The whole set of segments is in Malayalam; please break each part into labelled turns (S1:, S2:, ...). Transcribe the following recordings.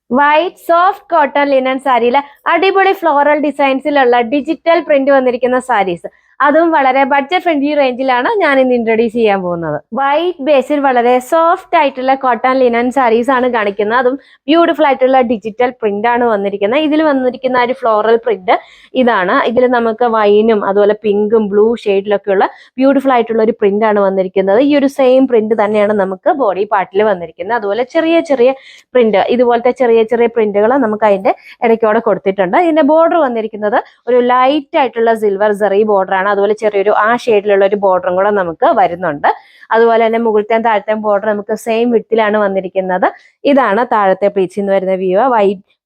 S1: വൈറ്റ് സോഫ്റ്റ് കോട്ടൺ ലിനൻ സാരിയിലെ അടിപൊളി ഫ്ലോറൽ ഡിസൈൻസിലുള്ള ഡിജിറ്റൽ പ്രിന്റ് വന്നിരിക്കുന്ന സാരീസ്, അതും വളരെ ബഡ്ജറ്റ് ഫ്രണ്ട്ലി റേഞ്ചിലാണ് ഞാൻ ഇന്ന് ഇൻട്രൊഡ്യൂസ് ചെയ്യാൻ പോകുന്നത്. വൈറ്റ് ബേസിൽ വളരെ സോഫ്റ്റ് ആയിട്ടുള്ള കോട്ടൺ ലിനൻ സാരീസ് ആണ് കാണിക്കുന്നത്. അതും ബ്യൂട്ടിഫുൾ ആയിട്ടുള്ള ഡിജിറ്റൽ പ്രിന്റ് ആണ് വന്നിരിക്കുന്നത്. ഇതിൽ വന്നിരിക്കുന്ന ഒരു ഫ്ലോറൽ പ്രിന്റ് ഇതാണ്. ഇതിൽ നമുക്ക് വൈനും അതുപോലെ പിങ്കും ബ്ലൂ ഷെയ്ഡിലൊക്കെ ഉള്ള ബ്യൂട്ടിഫുൾ ആയിട്ടുള്ള ഒരു പ്രിന്റ് ആണ് വന്നിരിക്കുന്നത്. ഈ ഒരു സെയിം പ്രിന്റ് തന്നെയാണ് നമുക്ക് ബോഡി പാർട്ടിൽ വന്നിരിക്കുന്നത്. അതുപോലെ ചെറിയ ചെറിയ പ്രിന്റ്, ഇതുപോലത്തെ ചെറിയ ചെറിയ പ്രിന്റുകൾ നമുക്ക് അതിന്റെ ഇടയ്ക്കോടെ കൊടുത്തിട്ടുണ്ട്. ഇതിന്റെ ബോർഡർ വന്നിരിക്കുന്നത് ഒരു ലൈറ്റ് ആയിട്ടുള്ള സിൽവർ സെറി ബോർഡർ ആണ്. അതുപോലെ ചെറിയൊരു ആ ഷെയ്ഡിലുള്ള ഒരു ബോർഡറും കൂടെ നമുക്ക് വരുന്നുണ്ട്. അതുപോലെ തന്നെ മുകളിലത്തെ താഴത്തെ ബോർഡർ നമുക്ക് സെയിം വിഡ്ത്തിലാണ് വന്നിരിക്കുന്നത്. ഇതാണ് താഴത്തെ പ്ലീറ്റ്സിൽ നിന്ന് വരുന്ന വ്യൂ.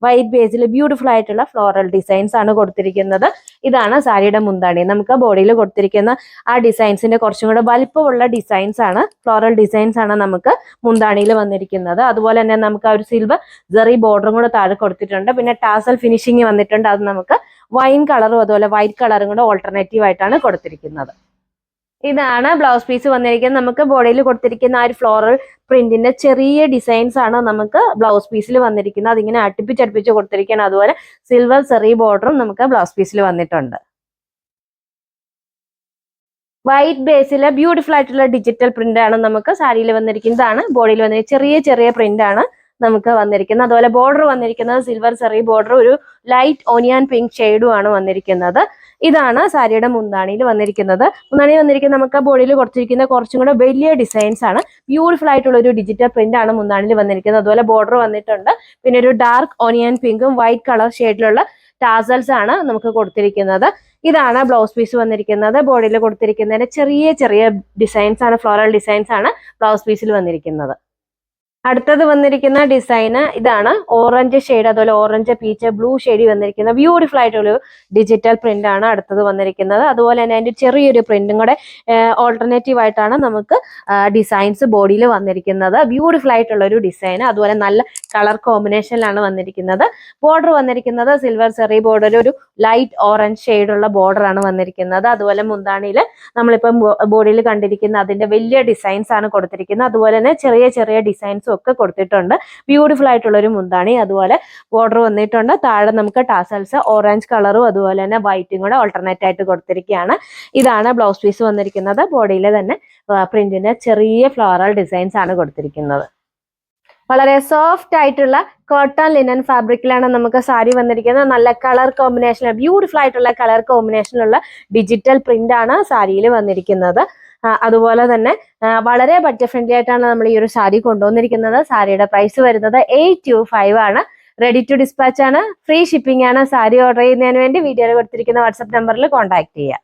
S1: വൈറ്റ് ബേസിൽ ബ്യൂട്ടിഫുൾ ആയിട്ടുള്ള ഫ്ലോറൽ ഡിസൈൻസ് ആണ് കൊടുത്തിരിക്കുന്നത്. ഇതാണ് സാരിയുടെ മുന്താണി. നമുക്ക് ബോഡിയിൽ കൊടുത്തിരിക്കുന്ന ആ ഡിസൈൻസിന്റെ കുറച്ചും കൂടെ വലിപ്പമുള്ള ഡിസൈൻസ് ആണ്, ഫ്ലോറൽ ഡിസൈൻസ് ആണ് നമുക്ക് മുന്താണിയിൽ വന്നിരിക്കുന്നത്. അതുപോലെ തന്നെ നമുക്ക് ആ ഒരു സിൽവർ സെറി ബോർഡറും കൂടെ താഴെ കൊടുത്തിട്ടുണ്ട്. പിന്നെ ടാസൽ ഫിനിഷിങ് വന്നിട്ടുണ്ട്. അത് നമുക്ക് വൈൻ കളറും അതുപോലെ വൈറ്റ് കളറും കൂടെ ഓൾട്ടർനേറ്റീവ് ആയിട്ടാണ് കൊടുത്തിരിക്കുന്നത്. ഇതാണ് ബ്ലൗസ് പീസ് വന്നിരിക്കുന്നത്. നമുക്ക് ബോഡിയിൽ കൊടുത്തിരിക്കുന്ന ആ ഒരു ഫ്ലോറൽ പ്രിന്റിന്റെ ചെറിയ ഡിസൈൻസ് ആണ് നമുക്ക് ബ്ലൗസ് പീസിൽ വന്നിരിക്കുന്നത്. അതിങ്ങനെ അടുപ്പിച്ചടുപ്പിച്ച് കൊടുത്തിരിക്കുകയാണ്. അതുപോലെ സിൽവർ സെറി ബോർഡറും നമുക്ക് ബ്ലൗസ് പീസിൽ വന്നിട്ടുണ്ട്. വൈറ്റ് ബേസിലെ ബ്യൂട്ടിഫുൾ ആയിട്ടുള്ള ഡിജിറ്റൽ പ്രിന്റ് ആണ് നമുക്ക് സാരിയിൽ വന്നിരിക്കുന്നതാണ്. ബോഡിയിൽ വന്നിരിക്കുന്ന ചെറിയ ചെറിയ പ്രിന്റ് ആണ് നമുക്ക് വന്നിരിക്കുന്നത്. അതുപോലെ ബോർഡർ വന്നിരിക്കുന്നത് സിൽവർ സെറി ബോർഡർ, ഒരു ലൈറ്റ് ഓനിയൻ പിങ്ക് ഷെയ്ഡും ആണ് വന്നിരിക്കുന്നത്. ഇതാണ് സാരിയുടെ മുന്താണിയിൽ വന്നിരിക്കുന്നത്. മുന്താണി വന്നിരിക്കുന്നത് നമുക്ക് ബോഡിയിൽ കൊടുത്തിരിക്കുന്ന കുറച്ചും കൂടെ വലിയ ഡിസൈൻസ് ആണ്. ബ്യൂട്ടിഫുൾ ആയിട്ടുള്ള ഒരു ഡിജിറ്റൽ പ്രിന്റ് ആണ് മുന്താണിയിൽ വന്നിരിക്കുന്നത്. അതുപോലെ ബോർഡർ വന്നിട്ടുണ്ട്. പിന്നെ ഒരു ഡാർക്ക് ഓനിയൻ പിങ്കും വൈറ്റ് കളർ ഷെയ്ഡിലുള്ള ടാസൽസ് ആണ് നമുക്ക് കൊടുത്തിരിക്കുന്നത്. ഇതാണ് ബ്ലൗസ് പീസ് വന്നിരിക്കുന്നത്. ബോഡിയിൽ കൊടുത്തിരിക്കുന്നതിന്റെ ചെറിയ ചെറിയ ഡിസൈൻസ് ആണ്, ഫ്ലോറൽ ഡിസൈൻസ് ആണ് ബ്ലൗസ് പീസിൽ വന്നിരിക്കുന്നത്. അടുത്തത് വന്നിരിക്കുന്ന ഡിസൈന് ഇതാണ്. ഓറഞ്ച് ഷെയ്ഡ് അതുപോലെ ഓറഞ്ച് പീച്ച് ബ്ലൂ ഷെയ്ഡ് വന്നിരിക്കുന്ന ബ്യൂട്ടിഫുൾ ആയിട്ടുള്ള ഡിജിറ്റൽ പ്രിന്റ് ആണ് അടുത്തത് വന്നിരിക്കുന്നത്. അതുപോലെ തന്നെ അതിന്റെ ചെറിയൊരു പ്രിന്റും കൂടെ ഓൾട്ടർനേറ്റീവ് ആയിട്ടാണ് നമുക്ക് ഡിസൈൻസ് ബോഡിയിൽ വന്നിരിക്കുന്നത്. ബ്യൂട്ടിഫുൾ ആയിട്ടുള്ള ഒരു ഡിസൈൻ, അതുപോലെ നല്ല കളർ കോമ്പിനേഷനിലാണ് വന്നിരിക്കുന്നത്. ബോർഡർ വന്നിരിക്കുന്നത് സിൽവർ സെറി ബോർഡർ, ഒരു ലൈറ്റ് ഓറഞ്ച് ഷെയ്ഡുള്ള ബോർഡർ ആണ് വന്നിരിക്കുന്നത്. അതുപോലെ മുന്താണിയിൽ നമ്മളിപ്പം ബോഡിയിൽ കണ്ടിരിക്കുന്ന അതിന്റെ വലിയ ഡിസൈൻസ് ആണ് കൊടുത്തിരിക്കുന്നത്. അതുപോലെ തന്നെ ചെറിയ ചെറിയ ഡിസൈൻസ് ഒക്കെ കൊടുത്തിട്ടുണ്ട്. ബ്യൂട്ടിഫുൾ ആയിട്ടുള്ള ഒരു മുന്താണി, അതുപോലെ ബോർഡർ വന്നിട്ടുണ്ട്. താഴെ നമുക്ക് ടാസൽസ് ഓറഞ്ച് കളറും അതുപോലെ തന്നെ വൈറ്റും കൂടെ ഓൾട്ടർനേറ്റ് ആയിട്ട് കൊടുത്തിരിക്കുകയാണ്. ഇതാണ് ബ്ലൗസ് പീസ് വന്നിരിക്കുന്നത്. ബോഡിയിലെ തന്നെ പ്രിന്റിന്റെ ചെറിയ ഫ്ലോറൽ ഡിസൈൻസ് ആണ് കൊടുത്തിരിക്കുന്നത്. വളരെ സോഫ്റ്റ് ആയിട്ടുള്ള കോട്ടൺ ലിനൻ ഫാബ്രിക്കിലാണ് നമുക്ക് സാരി വന്നിരിക്കുന്നത്. നല്ല കളർ കോമ്പിനേഷൻ, ബ്യൂട്ടിഫുൾ ആയിട്ടുള്ള കളർ കോമ്പിനേഷനുള്ള ഡിജിറ്റൽ പ്രിന്റ് ആണ് സാരിയിൽ വന്നിരിക്കുന്നത്. അതുപോലെ തന്നെ വളരെ ബഡ്ജറ്റ് ഫ്രണ്ട്ലി ആയിട്ടാണ് നമ്മൾ ഈ ഒരു സാരി കൊണ്ടുവന്നിരിക്കുന്നത്. സാരിയുടെ പ്രൈസ് വരുന്നത് 825 ആണ്. റെഡി ടു ഡിസ്പാച്ച് ആണ്, ഫ്രീ ഷിപ്പിംഗ് ആണ്. സാരി ഓർഡർ ചെയ്യുന്നതിന് വേണ്ടി വീഡിയോയിൽ കൊടുത്തിരിക്കുന്ന വാട്സ്ആപ്പ് നമ്പറിൽ കോൺടാക്ട് ചെയ്യുക.